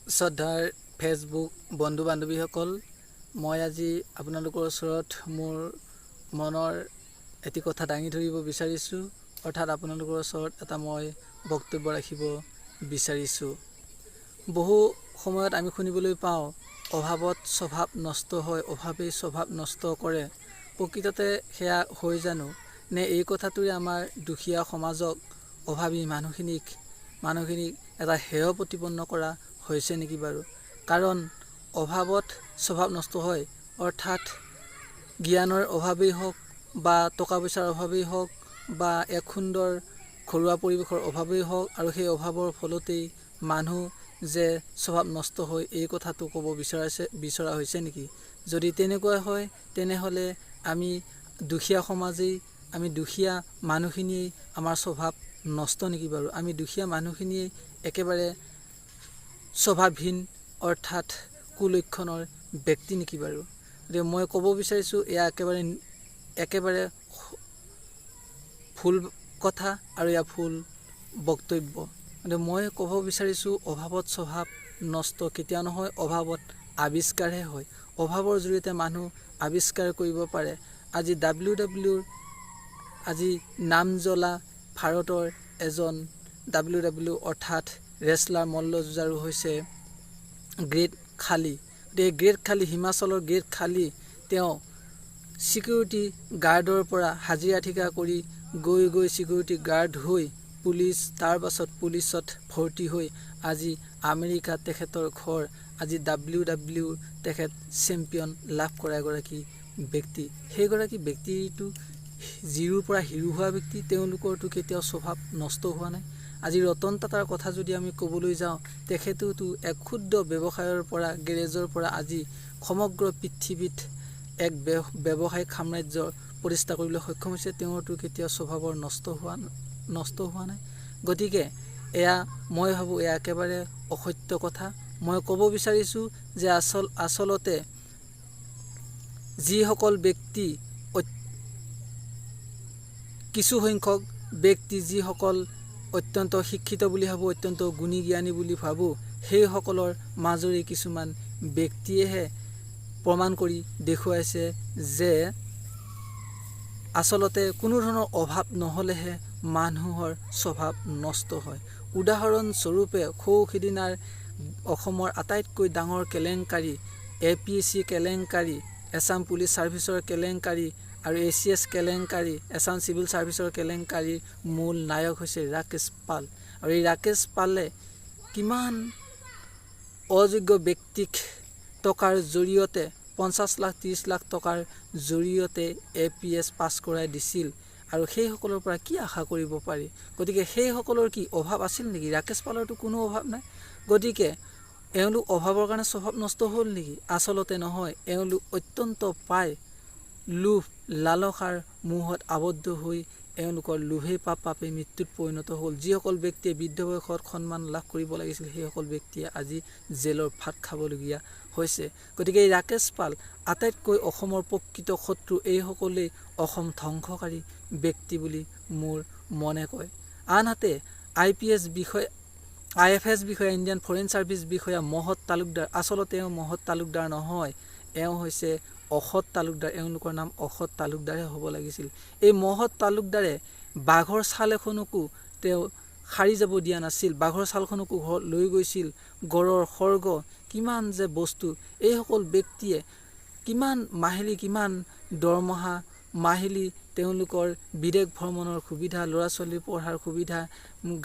শ্ৰদ্ধাৰ ফেচবুক বন্ধু বান্ধৱীসকল, মই আজি আপোনালোকৰ ওচৰত মোৰ মনৰ এটি কথা দাঙি ধৰিব বিচাৰিছোঁ, অৰ্থাৎ আপোনালোকৰ ওচৰত এটা মই বক্তব্য ৰাখিব বিচাৰিছোঁ। বহু সময়ত আমি শুনিবলৈ পাওঁ, অভাৱত স্বভাৱ নষ্ট হয়, অভাৱেই স্বভাৱ নষ্ট কৰে। প্ৰকৃততে সেয়া হৈ জানো? নে এই কথাটোৱে আমাৰ দুখীয়া সমাজক, অভাৱী মানুহখিনিক এটা হেয় প্ৰতিপন্ন কৰা হৈছে নেকি বাৰু? কাৰণ অভাৱত স্বভাৱ নষ্ট হয়, অৰ্থাৎ জ্ঞানৰ অভাৱেই হওক বা টকা পইচাৰ অভাৱেই হওক বা এক সুন্দৰ ঘৰুৱা পৰিৱেশৰ অভাৱেই হওক, আৰু সেই অভাৱৰ ফলতেই মানুহ যে স্বভাৱ নষ্ট হয়, এই কথাটো ক'ব বিচৰা হৈছে নেকি? যদি তেনেকুৱা হয়, তেনেহ'লে আমি দুখীয়া সমাজেই, আমি দুখীয়া মানুহখিনিয়েই আমাৰ স্বভাৱ নষ্ট নেকি বাৰু? আমি দুখীয়া মানুহখিনিয়েই একেবাৰে স্বভাৱহীন অৰ্থাৎ কুলক্ষণৰ ব্যক্তি নেকি বাৰু? গতিকে মই ক'ব বিচাৰিছোঁ, এয়া একেবাৰে ভুল কথা আৰু এয়া ভুল বক্তব্য। গতিকে মই ক'ব বিচাৰিছোঁ, অভাৱত স্বভাৱ নষ্ট কেতিয়াও নহয়, অভাৱত আৱিষ্কাৰহে হয়। অভাৱৰ জৰিয়তে মানুহ আৱিষ্কাৰ কৰিব পাৰে। আজি WWৰ আজি নাম জ্বলা ভাৰতৰ এজন WW অৰ্থাৎ ৰেচলাৰ মল্লযুঁজাৰু হৈছে গ্ৰেট খালি। এই গ্ৰেট খালি, হিমাচলৰ গ্ৰেট খালি, তেওঁ ছিকিউৰিটি গাৰ্ডৰ পৰা হাজিৰা ঠিকা কৰি গৈ ছিকিউৰিটি গাৰ্ড হৈ তাৰ পাছত পুলিচত ভৰ্তি হৈ আজি আমেৰিকাত তেখেতৰ ঘৰ। আজি WWৰ তেখেত চেম্পিয়ন লাভ কৰা এগৰাকী ব্যক্তি। সেইগৰাকী ব্যক্তিটো জিৰোৰ পৰা হিৰো হোৱা ব্যক্তি, তেওঁলোকৰতো কেতিয়াও স্বভাৱ নষ্ট হোৱা নাই। আজি ৰতন টাটাৰ কথা যদি আমি ক'বলৈ যাওঁ, তেখেতোতো এক ক্ষুদ্ৰ ব্যৱসায়ৰ পৰা, গেৰেজৰ পৰা আজি সমগ্ৰ পৃথিৱীত এক ব্যৱসায়িক সাম্ৰাজ্য প্ৰতিষ্ঠা কৰিবলৈ সক্ষম হৈছে। তেওঁৰতো কেতিয়াও স্বভাৱৰ নষ্ট হোৱা নাই। গতিকে মই ভাবোঁ এয়া একেবাৰে অসত্য কথা। মই ক'ব বিচাৰিছোঁ যে আচলতে যিসকল ব্যক্তি, কিছু সংখ্যক ব্যক্তি যিসকল অত্যন্ত শিক্ষিত বুলি ভাবোঁ, অত্যন্ত গুণী জ্ঞানী বুলি ভাবোঁ, সেইসকলৰ মাজৰে কিছুমান ব্যক্তিয়েহে প্ৰমাণ কৰি দেখুৱাইছে যে আচলতে কোনো ধৰণৰ অভাৱ নহ'লেহে মানুহৰ স্বভাৱ নষ্ট হয়। উদাহৰণস্বৰূপে সিদিনাৰ অসমৰ আটাইতকৈ ডাঙৰ কেলেংকাৰী, APSC কেলেংকাৰী, এছাম পুলিচ ছাৰ্ভিচৰ কেলেংকাৰী আৰু ACS কেলেংকাৰী, এছাম চিভিল ছাৰ্ভিচৰ কেলেংকাৰীৰ মূল নায়ক হৈছে ৰাকেশ পাল। আৰু এই ৰাকেশ পালে কিমান অযোগ্য ব্যক্তিক টকাৰ জৰিয়তে 50 লাখ 30 লাখ টকাৰ জৰিয়তে APS পাছ কৰাই দিছিল, আৰু সেইসকলৰ পৰা কি আশা কৰিব পাৰি? গতিকে সেইসকলৰ কি অভাৱ আছিল নেকি? ৰাকেশ পালৰতো কোনো অভাৱ নাই। গতিকে এওঁলোক অভাৱৰ কাৰণে স্বভাৱ নষ্ট হ'ল নেকি? আচলতে নহয়, এওঁলোক অত্যন্ত লোভ লালসাৰ মোহত আবদ্ধ হৈ এওঁলোকৰ লোভেই পাপেই মৃত্যুত পৰিণত হ'ল। যিসকল ব্যক্তিয়ে বৃদ্ধ বয়সত সন্মান লাভ কৰিব লাগিছিল, সেইসকল ব্যক্তিয়ে আজি জেলৰ ভাত খাবলগীয়া হৈছে। গতিকে এই ৰাকেশ পাল, আটাইতকৈ অসমৰ প্ৰকৃত শত্ৰু এইসকলেই অসম ধ্বংসকাৰী ব্যক্তি বুলি মোৰ মনে কয়। আনহাতে IFS বিষয়া, ইণ্ডিয়ান ফৰেইন ছাৰ্ভিচ বিষয়া মহৎ তালুকদাৰ, আচলতে এওঁ মহৎ তালুকদাৰ নহয়, এওঁ হৈছে অসৎ তালুকদাৰ। এওঁলোকৰ নাম অসৎ তালুকদাৰহে হ'ব লাগিছিল। এই মহৎ তালুকদাৰে বাঘৰ ছাল এখনকো তেওঁ সাৰি যাব দিয়া নাছিল। বাঘৰ ছালখনকো লৈ গৈছিল। গড়ৰ সৰ্গ, কিমান যে বস্তু, এইসকল ব্যক্তিয়ে কিমান দৰমহা, মাহিলী তেওঁলোকৰ বিদেশ ভ্ৰমণৰ সুবিধা, ল'ৰা ছোৱালী পঢ়াৰ সুবিধা,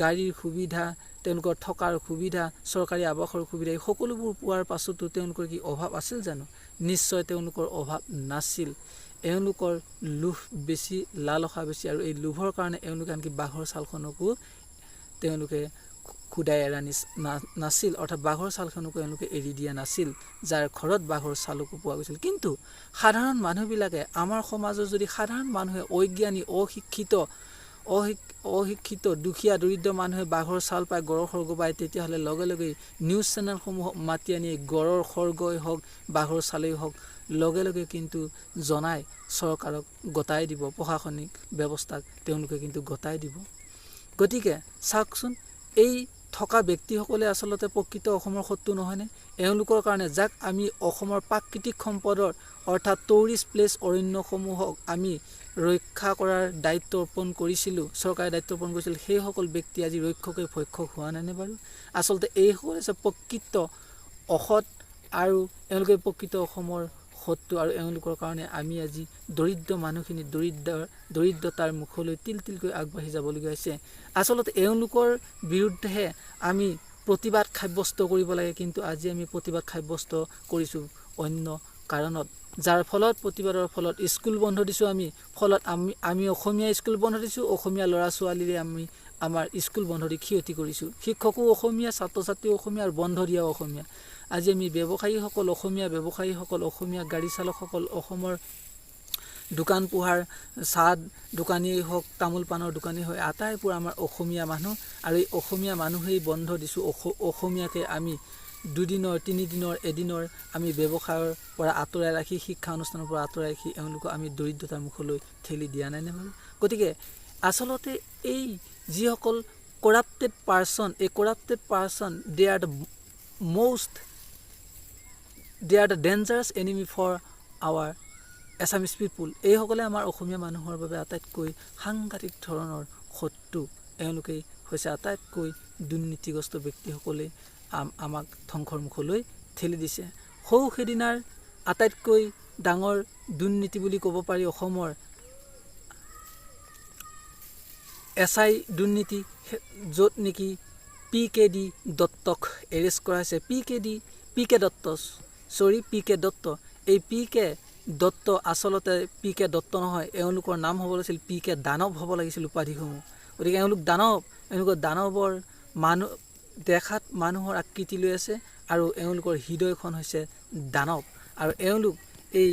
গাড়ীৰ সুবিধা, তেওঁলোকৰ থকাৰ সুবিধা, চৰকাৰী আৱাসৰ সুবিধা, এই সকলোবোৰ পোৱাৰ পাছতো তেওঁলোকৰ কি অভাৱ আছিল জানো? নিশ্চয় তেওঁলোকৰ অভাৱ নাছিল। এওঁলোকৰ লোভ বেছি, লালসা বেছি, আৰু এই লোভৰ কাৰণে এওঁলোকে আনকি বাঘৰ ছালখনকো তেওঁলোকে খুদাই এৰা নাছিল, অৰ্থাৎ বাঘৰ ছালখনকো এওঁলোকে এৰি দিয়া নাছিল, যাৰ ঘৰত বাঘৰ ছালকো পোৱা গৈছিল। কিন্তু সাধাৰণ মানুহবিলাকে, আমাৰ সমাজৰ যদি সাধাৰণ মানুহে, অজ্ঞানী, অশিক্ষিত দুখীয়া দৰিদ্ৰ মানুহে বাঘৰ ছাল পায়, গড়ৰ সৰ্গ পায়, তেতিয়াহ'লে লগে লগেই নিউজ চেনেলসমূহক মাতি আনি গড়ৰ সৰ্গই হওক, বাঘৰ ছালেই হওক, লগে লগে কিন্তু জনাই চৰকাৰক গতাই দিব, প্ৰশাসনিক ব্যৱস্থাক তেওঁলোকে কিন্তু গতাই দিব। গতিকে চাওকচোন, এই থকা ব্যক্তিসকলে আচলতে প্ৰকৃত অসমৰ শত্ৰু নহয়নে? এওঁলোকৰ কাৰণে যাক আমি অসমৰ প্ৰাকৃতিক সম্পদৰ অৰ্থাৎ টুৰিষ্ট প্লেচ অৰণ্যসমূহক আমি ৰক্ষা কৰাৰ দায়িত্ব অৰ্পণ কৰিছিলোঁ, চৰকাৰে দায়িত্ব অৰ্পণ কৰিছিল, সেইসকল ব্যক্তি আজি ৰক্ষকে ভক্ষক হোৱা নাইনে বাৰু? আচলতে এইসকল হৈছে প্ৰকৃত অসৎ আৰু এওঁলোকে প্ৰকৃত অসমৰ শত্ৰু, আৰু এওঁলোকৰ কাৰণে আমি আজি দৰিদ্ৰ মানুহখিনি দৰিদ্ৰতাৰ মুখলৈ তিল তিলকৈ আগবাঢ়ি যাবলগীয়া হৈছে। আচলতে এওঁলোকৰ বিৰুদ্ধে আমি প্ৰতিবাদ সাব্যস্ত কৰিব লাগে, কিন্তু আজি আমি প্ৰতিবাদ সাব্যস্ত কৰিছোঁ অন্য কাৰণত, যাৰ ফলত প্ৰতিবাদৰ ফলত স্কুল বন্ধ দিছোঁ আমি অসমীয়া স্কুল বন্ধ দিছোঁ, অসমীয়া ল'ৰা ছোৱালীৰে আমি আমাৰ স্কুল বন্ধ দি ক্ষতি কৰিছোঁ। শিক্ষকো অসমীয়া, ছাত্ৰ ছাত্ৰীও অসমীয়া, আৰু বন্ধ দিয়াও অসমীয়া। আজি আমি ব্যৱসায়ীসকল অসমীয়া, অসমীয়া গাড়ী চালকসকল, অসমৰ দোকান পোহাৰ চাহ দোকানীয়েই হওক, তামোল পাণৰ দোকানী হয়, আটাইবোৰ আমাৰ অসমীয়া মানুহ, আৰু এই অসমীয়া মানুহেই বন্ধ দিছোঁ। অসমীয়াকে আমি দুদিনৰ, তিনিদিনৰ, এদিনৰ আমি ব্যৱসায়ৰ পৰা আঁতৰাই ৰাখি, শিক্ষা অনুষ্ঠানৰ পৰা আঁতৰাই ৰাখি এওঁলোকক আমি দৰিদ্ৰতাৰ মুখলৈ ঠেলি দিয়া নাইনে বাৰু? গতিকে আচলতে এই যিসকল কৰাপ্টেড পাৰ্চন, এই corrupted person they are the dangerous enemy for our Assamese people. এইসকলে আমাৰ অসমীয়া মানুহৰ বাবে আটাইতকৈ সাংঘাতিক ধৰণৰ শত্ৰু। এওঁলোকেই হৈছে আটাইতকৈ দুৰ্নীতিগ্ৰস্ত ব্যক্তিসকলে আমাক ধ্বংসৰ মুখলৈ ঠেলি দিছে। সেইদিনাৰ আটাইতকৈ ডাঙৰ দুৰ্নীতি বুলি ক'ব পাৰি অসমৰ SI দুৰ্নীতি, য'ত নেকি PKD দত্তক এৰেষ্ট কৰা হৈছে। PK দত্ত, এই PK দত্ত আচলতে PK দত্ত নহয়, এওঁলোকৰ নাম হ'ব লাগিছিল PK দানৱ হ'ব লাগিছিল উপাধিসমূহ। গতিকে এওঁলোকৰ দানৱৰ দেখাত মানুহৰ আকৃতি লৈ আছে, আৰু এওঁলোকৰ হৃদয়খন হৈছে দানৱ, আৰু এওঁলোক এই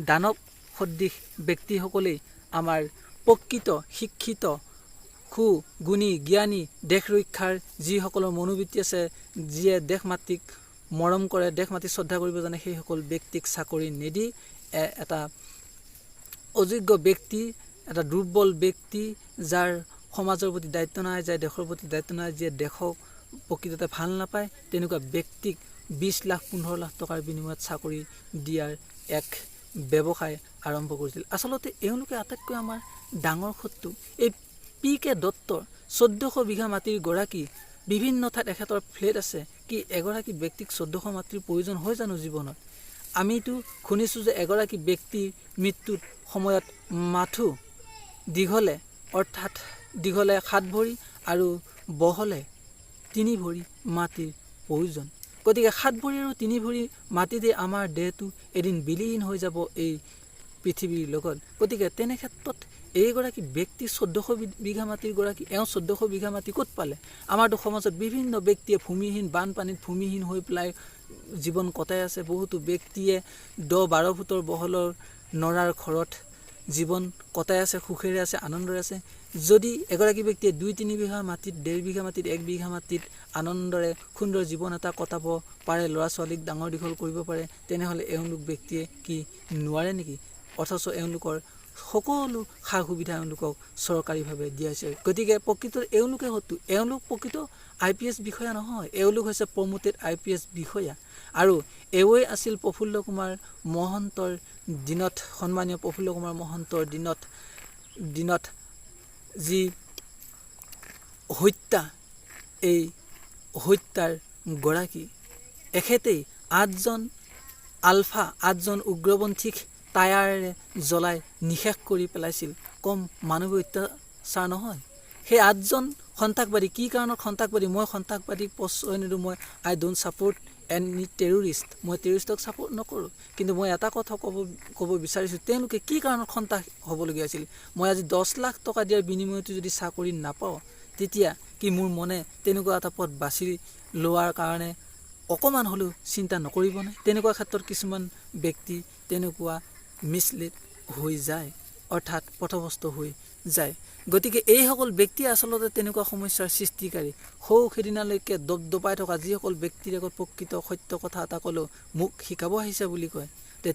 দানৱ সদৃশ ব্যক্তিসকলেই আমাৰ প্ৰকৃত শিক্ষিত সুগুণী জ্ঞানী দেশ ৰক্ষাৰ যিসকলৰ মনোবৃত্তি আছে, যিয়ে দেশ মাতৃক মৰম কৰে, দেশ মাতৃক শ্ৰদ্ধা কৰিব জানে, সেইসকল ব্যক্তিক চাকৰি নিদি এটা অযোগ্য ব্যক্তি, এটা দুৰ্বল ব্যক্তি, যাৰ সমাজৰ প্ৰতি দায়িত্ব নাই, যাৰ দেশৰ প্ৰতি দায়িত্ব নাই, যিয়ে দেশক প্ৰকৃততে ভাল নাপায়, তেনেকুৱা ব্যক্তিক 20 লাখ 15 লাখ টকাৰ বিনিময়ত চাকৰি দিয়াৰ এক ব্যৱসায় আৰম্ভ কৰিছিল। আচলতে এওঁলোকে আটাইতকৈ আমাৰ ডাঙৰ শত্ৰু। এই PK দত্তৰ 1400 বিঘা মাটিৰ গৰাকী, বিভিন্ন ঠাইত এখেতৰ ফ্লেট আছে। কি এগৰাকী ব্যক্তিক 1400 মাটিৰ প্ৰয়োজন হয় জানো জীৱনত? আমিতো শুনিছোঁ যে এগৰাকী ব্যক্তিৰ মৃত্যুৰ সময়ত মাথো দীঘলে 7 ভৰি আৰু বহলে 3 ভৰি মাটিৰ প্ৰয়োজন। গতিকে 7 ভৰি আৰু 3 ভৰি মাটিতে আমাৰ দেহটো এদিন বিলীন হৈ যাব এই পৃথিৱীৰ লগত। গতিকে তেনে ক্ষেত্ৰত এইগৰাকী ব্যক্তি 1400 বিঘা মাটিৰ গৰাকী, 1400 বিঘা মাটি ক'ত পালে? আমাৰতো সমাজত বিভিন্ন ব্যক্তিয়ে বানপানীত ভূমিহীন হৈ পেলাই জীৱন কটাই আছে। বহুতো ব্যক্তিয়ে 10-12 ফুটৰ বহলৰ নৰাৰ ঘৰত জীৱন কটাই আছে, সুখেৰে আছে, আনন্দৰে আছে। যদি এগৰাকী ব্যক্তিয়ে 2-3 বিঘা মাটিত, 1.5 বিঘা মাটিত, 1 বিঘা মাটিত আনন্দৰে সুন্দৰ জীৱন এটা কটাব পাৰে, ল'ৰা ছোৱালীক ডাঙৰ দীঘল কৰিব পাৰে, তেনেহ'লে এওঁলোক ব্যক্তিয়ে কি নোৱাৰে নেকি? অথচ এওঁলোকৰ সকলো সা সুবিধা এওঁলোকক চৰকাৰীভাৱে দিয়া হৈছে। গতিকে প্ৰকৃত এওঁলোকে এওঁলোক প্ৰকৃত IPS বিষয়া নহয়, এওঁলোক হৈছে প্ৰমোটেড IPS বিষয়া। আৰু এওঁই আছিল প্ৰফুল্ল কুমাৰ মহন্তৰ দিনত, সন্মানীয় প্ৰফুল্ল কুমাৰ মহন্তৰ দিনত যি হত্যা, এই হত্যাৰ গৰাকী এখেতেই 8জন উগ্ৰপন্থীক টায়াৰেৰে জ্বলাই নিশেষ কৰি পেলাইছিল। কম মানৱীয় অত্যাচাৰ নহয়। সেই 8জন সন্ত্ৰাসবাদী কি কাৰণত সন্ত্ৰাসবাদী? মই সন্ত্ৰাসবাদীক প্ৰশ্ৰয় নিদিওঁ, I don't support any terrorist, মই টেৰৰিষ্টক ছাপোৰ্ট নকৰোঁ। কিন্তু মই এটা কথা ক'ব বিচাৰিছোঁ, তেওঁলোকে কি কাৰণত সন্ত্ৰাস হ'বলগীয়া আছিল? মই আজি 10 লাখ টকা দিয়াৰ বিনিময়তো যদি চাকৰি নাপাওঁ, তেতিয়া কি মোৰ মনে তেনেকুৱা এটা পথ বাছি লোৱাৰ কাৰণে অকণমান হ'লেও চিন্তা নকৰিবনে? তেনেকুৱা ক্ষেত্ৰত কিছুমান ব্যক্তি তেনেকুৱা মিছলিড হৈ যায়, অৰ্থাৎ পথভ্ৰষ্ট হৈ যায়। গতিকে এইসকল ব্যক্তি আচলতে তেনেকুৱা সমস্যাৰ সৃষ্টিকাৰী। সেইদিনালৈকে দবদবাই থকা যিসকল ব্যক্তিৰ আগত প্ৰকৃত সত্য কথা এটা ক'লেও মোক শিকাব আহিছে বুলি কয়,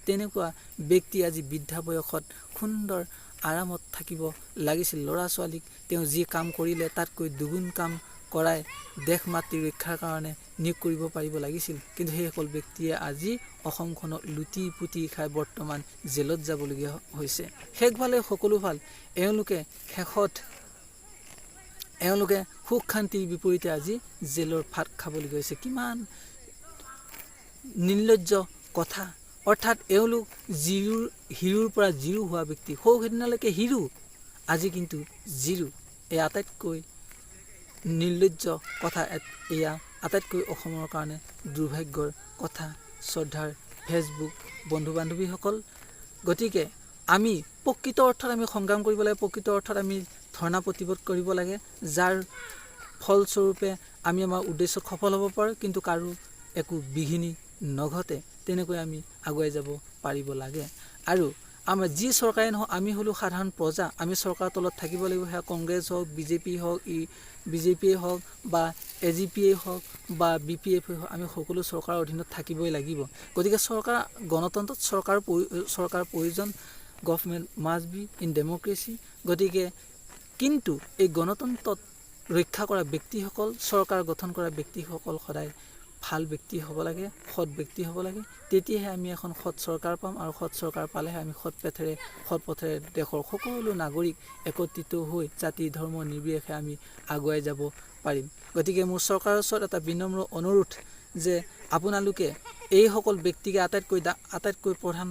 তেনেকুৱা ব্যক্তি আজি বৃদ্ধা বয়সত সুন্দৰ আৰামত থাকিব লাগিছিল। ল'ৰা ছোৱালীক তেওঁ যি কাম কৰিলে তাতকৈ দুগুণ কাম কৰাই দেশ মাতৃ ৰক্ষাৰ কাৰণে নিয়োগ কৰিব পাৰিব লাগিছিল। কিন্তু সেইসকল ব্যক্তিয়ে আজি অসমখনক লুটি পুতি খাই বৰ্তমান জেলত যাবলগীয়া হৈছে। শেষ ভালে সকলো ভাল, এওঁলোকে সুখ শান্তিৰ বিপৰীতে আজি জেলৰ ভাত খাবলগীয়া হৈছে। কিমান নিৰ্লজ্জ কথা। অৰ্থাৎ এওঁলোক হিৰোৰ পৰা জিৰো হোৱা ব্যক্তি, সৌ সেইদিনালৈকে হিৰো, আজি কিন্তু জিৰো। এই আটাইতকৈ নিৰ্লজ্জ কথা, এয়া আটাইতকৈ অসমৰ কাৰণে দুৰ্ভাগ্যৰ কথা। শ্ৰদ্ধাৰ ফেচবুক বন্ধু বান্ধৱীসকল, গতিকে আমি প্ৰকৃত অৰ্থত আমি সংগ্ৰাম কৰিব লাগে, প্ৰকৃত অৰ্থত আমি ধৰ্ণা প্ৰতিবাদ কৰিব লাগে, যাৰ ফলস্বৰূপে আমি আমাৰ উদ্দেশ্যত সফল হ'ব পাৰোঁ, কিন্তু কাৰো একো বিঘিনি নঘটে, তেনেকৈ আমি আগুৱাই যাব পাৰিব লাগে। আৰু আমাৰ যি চৰকাৰে নহওক, আমি হ'লেও সাধাৰণ প্ৰজা, আমি চৰকাৰৰ তলত থাকিব লাগিব। সেয়া কংগ্ৰেছ হওক, বিজেপিয়ে হওক বা AGPয়ে হওক বা BPF হওক, আমি সকলো চৰকাৰৰ অধীনত থাকিবই লাগিব। গতিকে গণতন্ত্ৰত চৰকাৰ প্ৰয়োজন, government must be in democracy. গতিকে কিন্তু এই গণতন্ত্ৰত ৰক্ষা কৰা ব্যক্তিসকল, চৰকাৰ গঠন কৰা ব্যক্তিসকল সদায় ভাল ব্যক্তি হ'ব লাগে, সৎ ব্যক্তি হ'ব লাগে। তেতিয়াহে আমি এখন সৎ চৰকাৰ পাম, আৰু সৎ চৰকাৰ পালেহে আমি সৎ পথেৰে দেশৰ সকলো নাগৰিক একত্ৰিত হৈ জাতি ধৰ্ম নিৰ্বিশেষে আমি আগুৱাই যাব পাৰিম। গতিকে মোৰ চৰকাৰৰ ওচৰত এটা বিনম্ৰ অনুৰোধ যে আপোনালোকে এইসকল ব্যক্তিকে আটাইতকৈ প্ৰধান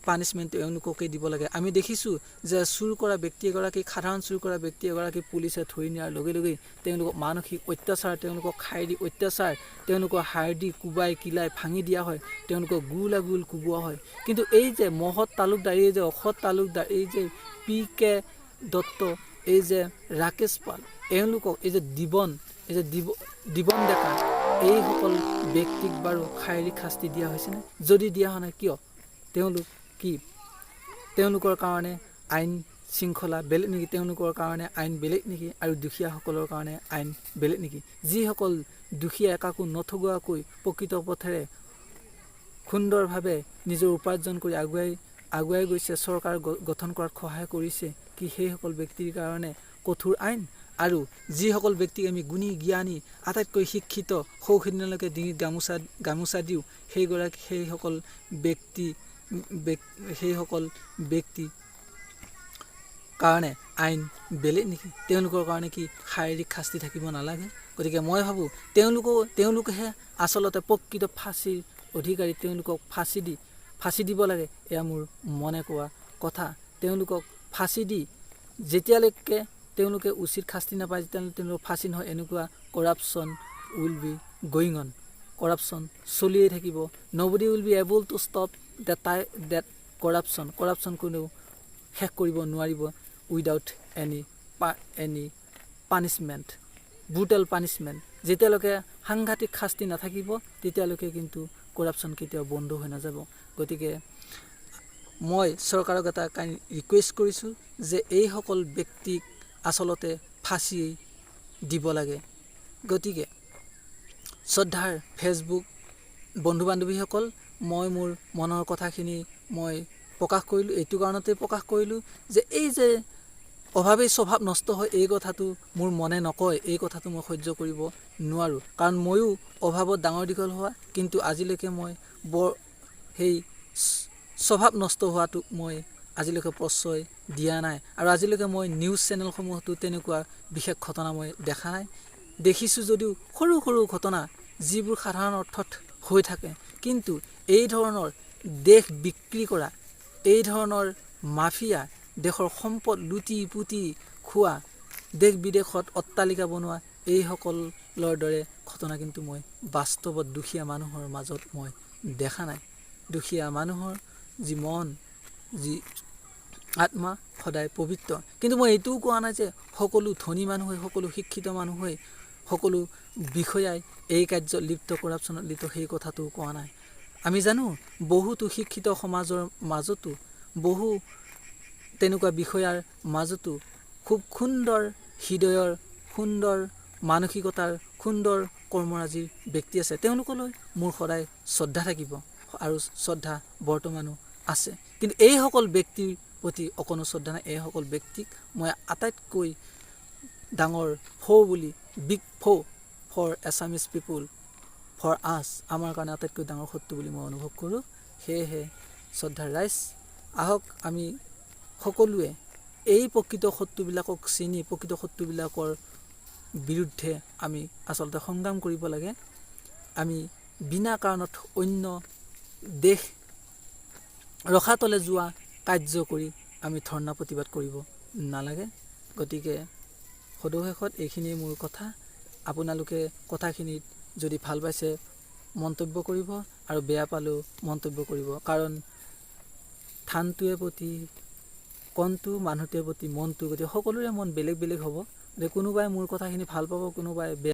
পানিছমেণ্ট এওঁলোককে দিব লাগে। আমি দেখিছোঁ যে চুৰ কৰা ব্যক্তি এগৰাকীক, সাধাৰণ চুৰ কৰা ব্যক্তি এগৰাকীক পুলিচে ধৰি নিয়াৰ লগে লগেই তেওঁলোকক মানসিক অত্যাচাৰ, তেওঁলোকক শাৰীৰিক অত্যাচাৰ, তেওঁলোকৰ হাড় দি কোবাই কিলাই ভাঙি দিয়া হয়, তেওঁলোকক গোল কোবোৱা হয়। কিন্তু এই যে মহৎ তালুকদাৰ, এই যে অসৎ তালুকদাৰ, এই যে PK দত্ত, এই যে ৰাকেশ পাল, এওঁলোকক এই যে দিবন ডেকা, এইসকল ব্যক্তিক বাৰু শাৰীৰিক শাস্তি দিয়া হৈছেনে? যদি দিয়া হোৱা নাই কিয়? তেওঁলোকৰ কাৰণে আইন শৃংখলা বেলেগ নেকি? তেওঁলোকৰ কাৰণে আইন বেলেগ নেকি? আৰু দুখীয়াসকলৰ কাৰণে আইন বেলেগ নেকি? যিসকল দুখীয়া কাকো নঠগোৱাকৈ প্ৰকৃত পথেৰে সুন্দৰভাৱে নিজৰ উপাৰ্জন কৰি আগুৱাই গৈছে, চৰকাৰ গঠন কৰাত সহায় কৰিছে, কি সেইসকল ব্যক্তিৰ কাৰণে কঠোৰ আইন? আৰু যিসকল ব্যক্তিক আমি গুণী জ্ঞানী আটাইতকৈ শিক্ষিত, সৌখিদিনলৈকে ডিঙিত গামোচা দিওঁ, সেইসকল ব্যক্তি কাৰণে আইন বেলেগ নেকি? তেওঁলোকৰ কাৰণে কি শাৰীৰিক শাস্তি থাকিব নালাগে? গতিকে মই ভাবোঁ তেওঁলোকেহে আচলতে প্ৰকৃত ফাঁচীৰ অধিকাৰী, তেওঁলোকক ফাঁচি দিব লাগে। এয়া মোৰ মনে কোৱা কথা। তেওঁলোকক ফাঁচি দি যেতিয়ালৈকে তেওঁলোকে উচিত শাস্তি নাপায়, যেতিয়ালৈকে তেওঁলোকৰ ফাঁচি নহয়, এনেকুৱা corruption will be going on, corruption চলিয়ে থাকিব। Nobody will be able to stop that corruption কোনেও শেষ কৰিব নোৱাৰিব without any punishment, brutal punishment. যেতিয়ালৈকে সাংঘাতিক শাস্তি নাথাকিব, তেতিয়ালৈকে কিন্তু কৰাপশ্যন কেতিয়াও বন্ধ হৈ নাযাব। গতিকে মই চৰকাৰক এটা ৰিকুৱেষ্ট কৰিছোঁ যে এইসকল ব্যক্তিক আচলতে ফাঁচি দিব লাগে। গতিকে শ্ৰদ্ধাৰ ফেচবুক বন্ধু বান্ধৱীসকল, মই মোৰ মনৰ কথাখিনি মই প্ৰকাশ কৰিলোঁ। এইটো কাৰণতে প্ৰকাশ কৰিলোঁ যে এই যে অভাৱেই স্বভাৱ নষ্ট হয়, এই কথাটো মোৰ মনে নকয়, এই কথাটো মই সহ্য কৰিব নোৱাৰোঁ। কাৰণ ময়ো অভাৱত ডাঙৰ দীঘল হোৱা, কিন্তু আজিলৈকে মই সেই স্বভাৱ নষ্ট হোৱাটোক মই আজিলৈকে প্ৰশ্ৰয় দিয়া নাই। আৰু আজিলৈকে মই নিউজ চেনেলসমূহতো তেনেকুৱা বিশেষ ঘটনা মই দেখা নাই। দেখিছোঁ যদিও সৰু ঘটনা, যিবোৰ সাধাৰণ অৰ্থত হৈ থাকে। কিন্তু এই ধৰণৰ দেশ বিক্ৰী কৰা, এই ধৰণৰ মাফিয়া, দেশৰ সম্পদ লুটি পুতি খোৱা, দেশ বিদেশত অট্টালিকা বনোৱা, এইসকলৰ দৰে ঘটনা কিন্তু মই বাস্তৱত দুখীয়া মানুহৰ মাজত মই দেখা নাই। দুখীয়া মানুহৰ যি মন, যি আত্মা সদায় পবিত্ৰ। কিন্তু মই এইটোও কোৱা নাই যে সকলো ধনী মানুহে, সকলো শিক্ষিত মানুহে, সকলো বিষয়াই এই কাৰ্যত লিপ্ত, কৰাপশ্যনত লিপ্ত, সেই কথাটোও কোৱা নাই। আমি জানো বহুতো শিক্ষিত সমাজৰ মাজতো, বহু তেনেকুৱা বিষয়াৰ মাজতো খুব সুন্দৰ হৃদয়ৰ, সুন্দৰ মানসিকতাৰ, সুন্দৰ কৰ্মৰাজিৰ ব্যক্তি আছে। তেওঁলোকলৈ মোৰ সদায় শ্ৰদ্ধা থাকিব, আৰু শ্ৰদ্ধা বৰ্তমানো আছে। কিন্তু এইসকল ব্যক্তিৰ প্ৰতি অকণো শ্ৰদ্ধা নাই। এইসকল ব্যক্তিক মই আটাইতকৈ ডাঙৰ বুলি big for Assamese people, for us, আমাৰ কাৰণে আটাইতকৈ ডাঙৰ শত্ৰু বুলি মই অনুভৱ কৰোঁ। সেয়েহে শ্ৰদ্ধাৰ ৰাইজ, আহক আমি সকলোৱে এই প্ৰকৃত শত্ৰুবিলাকক চিনি প্ৰকৃত শত্ৰুবিলাকৰ বিৰুদ্ধে আমি আচলতে সংগ্ৰাম কৰিব লাগে। আমি বিনা কাৰণত অন্য দেশ ৰখাতলে যোৱা কাৰ্য কৰি আমি ধৰ্ণা প্ৰতিবাদ কৰিব নালাগে। গতিকে সদুশেষত এইখিনিয়ে মোৰ কথা। আপোনালোকে কথাখিনিত যদি ভাল পাইছে মন্তব্য কৰিব আৰু বেয়া পালেও মন্তব্য কৰিব। কাৰণ থানটোৱে প্ৰতি কণটো, মানুহটোৱে প্ৰতি মনটো, গতিকে সকলোৰে মন বেলেগ বেলেগ হ'ব। কোনোবাই মোৰ কথাখিনি ভাল পাব, কোনোবাই বেয়া